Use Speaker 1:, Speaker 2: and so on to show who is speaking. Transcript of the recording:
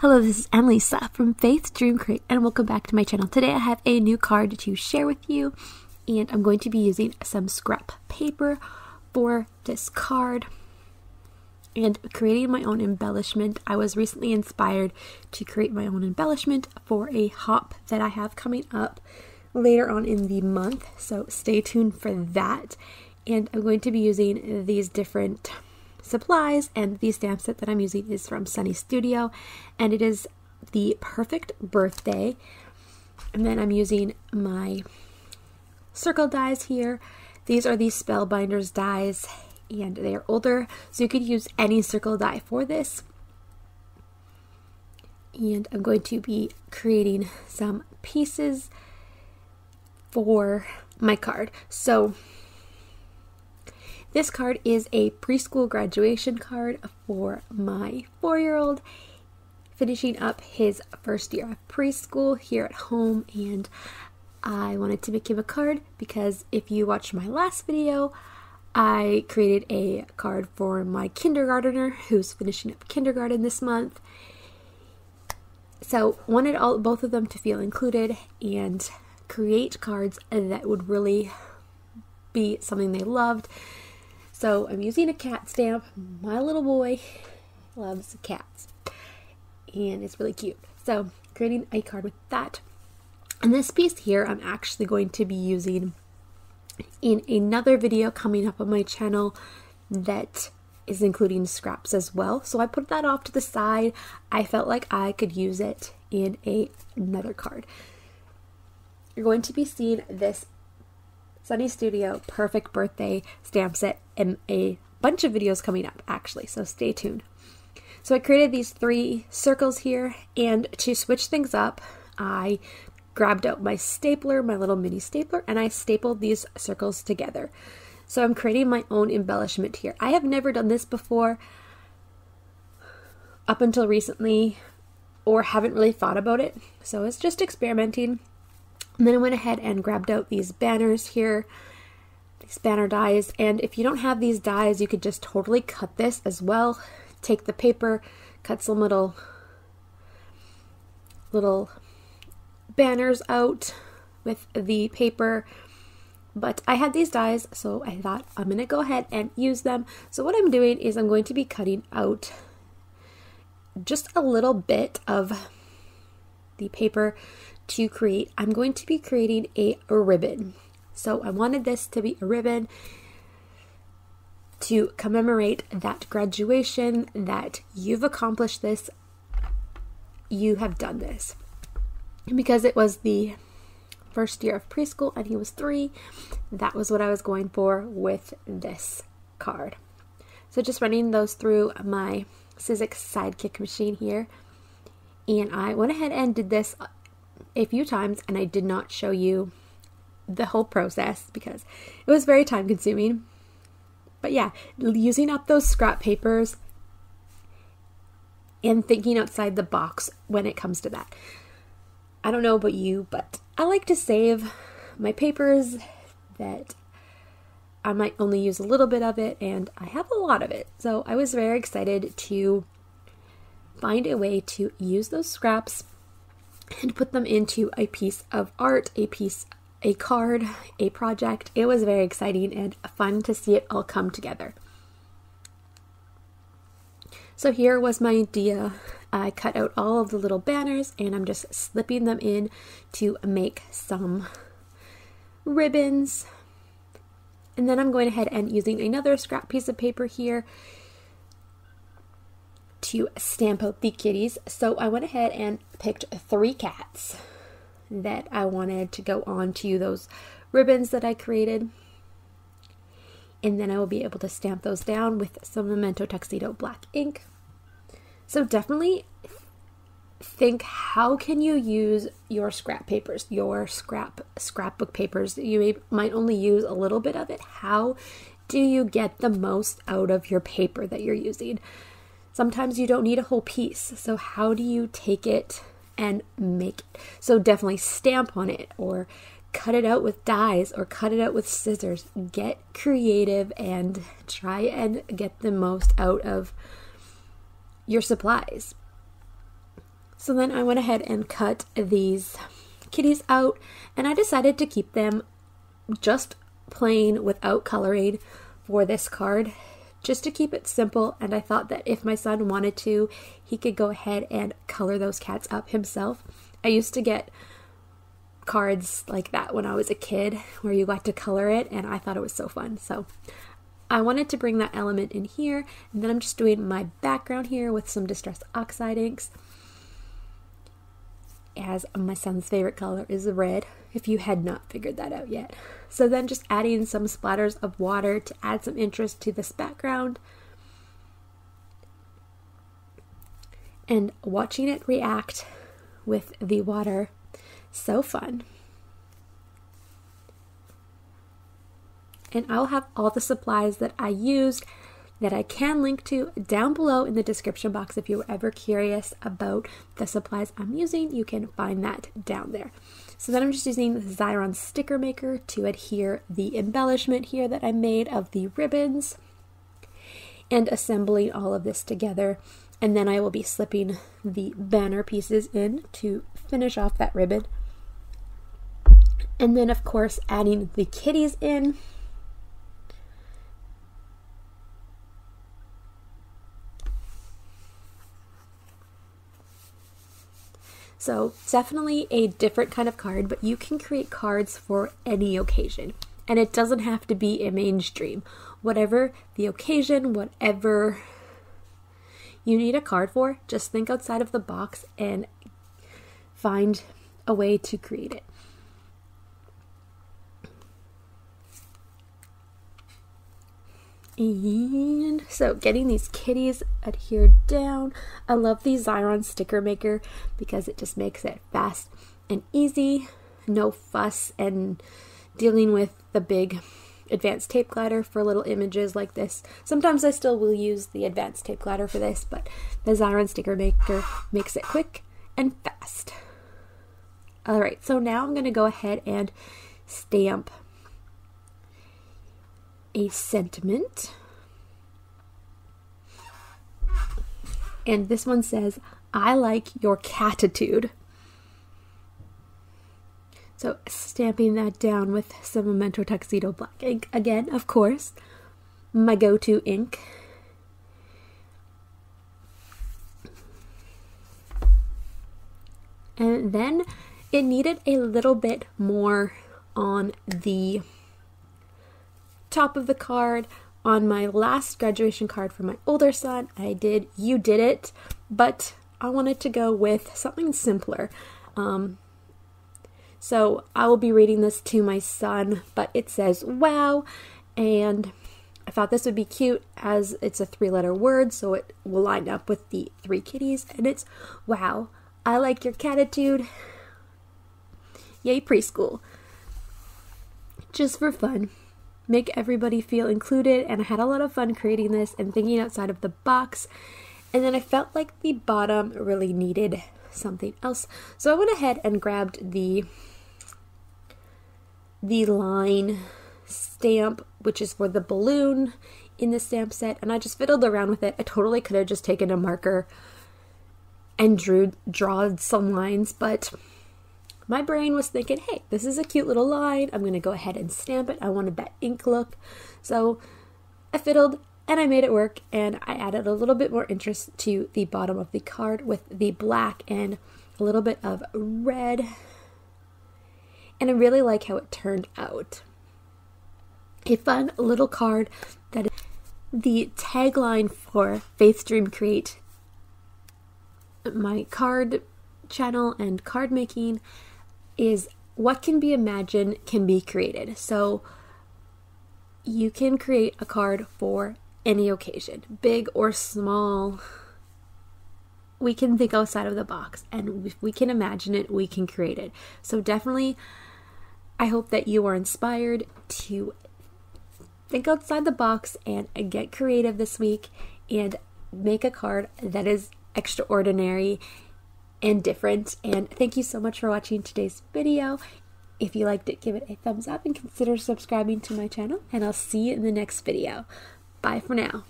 Speaker 1: Hello, this is Annalisa from Faith's Dream Crate, and welcome back to my channel. Today I have a new card to share with you, and I'm going to be using some scrap paper for this card and creating my own embellishment. I was recently inspired to create my own embellishment for a hop that I have coming up later on in the month, so stay tuned for that. And I'm going to be using these different supplies, and the stamp set that I'm using is from Sunny Studio, and it is the Purrfect Birthday. And then I'm using my circle dies here. These are the Spellbinders dies, and they are older, so you could use any circle die for this. And I'm going to be creating some pieces for my card. So this card is a preschool graduation card for my 4-year-old, finishing up his first year of preschool here at home. And I wanted to make him a card because if you watched my last video, I created a card for my kindergartner who's finishing up kindergarten this month. So wanted both of them to feel included and create cards that would really be something they loved. So I'm using a cat stamp. My little boy loves cats, and it's really cute. So creating a card with that. And this piece here I'm actually going to be using in another video coming up on my channel that is including scraps as well. So I put that off to the side. I felt like I could use it in another card. You're going to be seeing this Sunny Studio Purrfect Birthday stamp set in a bunch of videos coming up, actually, so stay tuned. So I created these 3 circles here, and to switch things up, I grabbed out my stapler, my little mini stapler, and I stapled these circles together. So I'm creating my own embellishment here. I have never done this before up until recently, or haven't really thought about it, so it's just experimenting. And then I went ahead and grabbed out these banners here, these banner dies, and if you don't have these dies, you could just totally cut this as well. Take the paper, cut some little banners out with the paper. But I had these dies, so I thought I'm going to go ahead and use them. So what I'm doing is I'm going to be cutting out just a little bit of the paper to create. I'm going to be creating a ribbon. So I wanted this to be a ribbon to commemorate that graduation, that you've accomplished this, you have done this. And because it was the first year of preschool and he was 3, that was what I was going for with this card. So just running those through my Sizzix Sidekick machine here, and I went ahead and did this a few times, and I did not show you the whole process because it was very time consuming. But yeah, using up those scrap papers and thinking outside the box when it comes to that. I don't know about you, but I like to save my papers that I might only use a little bit of it, and I have a lot of it. So I was very excited to find a way to use those scraps and put them into a piece of art, a card, a project. It was very exciting and fun to see it all come together. So here was my idea. I cut out all of the little banners, and I'm just slipping them in to make some ribbons. And then I'm going ahead and using another scrap piece of paper here to stamp out the kitties. So I went ahead and picked 3 cats that I wanted to go on to those ribbons that I created. And then I will be able to stamp those down with some Memento Tuxedo black ink. So definitely think, how can you use your scrap papers, your scrapbook papers? You might only use a little bit of it. How do you get the most out of your paper that you're using? Sometimes you don't need a whole piece. So how do you take it and make it? So definitely stamp on it, or cut it out with dies, or cut it out with scissors. Get creative and try and get the most out of your supplies. So then I went ahead and cut these kitties out, and I decided to keep them just plain without coloring for this card, just to keep it simple. And I thought that if my son wanted to, he could go ahead and color those cats up himself. I used to get cards like that when I was a kid where you got to color it, and I thought it was so fun. So I wanted to bring that element in here, and then I'm just doing my background here with some Distress Oxide inks, as my son's favorite color is red, if you had not figured that out yet. So then just adding some splatters of water to add some interest to this background, and watching it react with the water. So fun. And I'll have all the supplies that I used that I can link to down below in the description box. If you're ever curious about the supplies I'm using, you can find that down there. So then I'm just using the Xyron sticker maker to adhere the embellishment here that I made of the ribbons, and assembling all of this together. And then I will be slipping the banner pieces in to finish off that ribbon. And then of course adding the kitties in. So definitely a different kind of card, but you can create cards for any occasion. And it doesn't have to be a mainstream. Whatever the occasion, whatever you need a card for, just think outside of the box and find a way to create it. And so getting these kitties adhered down. I love the Xyron sticker maker because it just makes it fast and easy, no fuss, and dealing with the big advanced tape glider for little images like this. Sometimes I still will use the advanced tape glider for this, but the Xyron sticker maker makes it quick and fast. Alright, so now I'm going to go ahead and stamp a sentiment. And this one says, "I like your catitude." So stamping that down with some Memento Tuxedo black ink. Again, of course, my go-to ink. And then it needed a little bit more on the top of the card. On my last graduation card for my older son, I did "You Did It," but I wanted to go with something simpler. So I will be reading this to my son, but it says "wow," and I thought this would be cute as it's a 3-letter word, so it will line up with the 3 kitties, and it's "Wow, I like your catitude. Yay, preschool." Just for fun. Make everybody feel included, and I had a lot of fun creating this and thinking outside of the box. And then I felt like the bottom really needed something else, so I went ahead and grabbed the line stamp, which is for the balloon in the stamp set, and I just fiddled around with it. I totally could have just taken a marker and drawn some lines, but my brain was thinking, hey, this is a cute little line. I'm going to go ahead and stamp it. I wanted that ink look. So I fiddled and I made it work, and I added a little bit more interest to the bottom of the card with the black and a little bit of red. And I really like how it turned out. A fun little card that is the tagline for Faith Dream Create, my card channel and card making, is what can be imagined can be created. So you can create a card for any occasion, big or small. We can think outside of the box, and if we can imagine it, we can create it. So definitely, I hope that you are inspired to think outside the box and get creative this week and make a card that is extraordinary and different. And thank you so much for watching today's video. If you liked it, give it a thumbs up and consider subscribing to my channel, and I'll see you in the next video. Bye for now.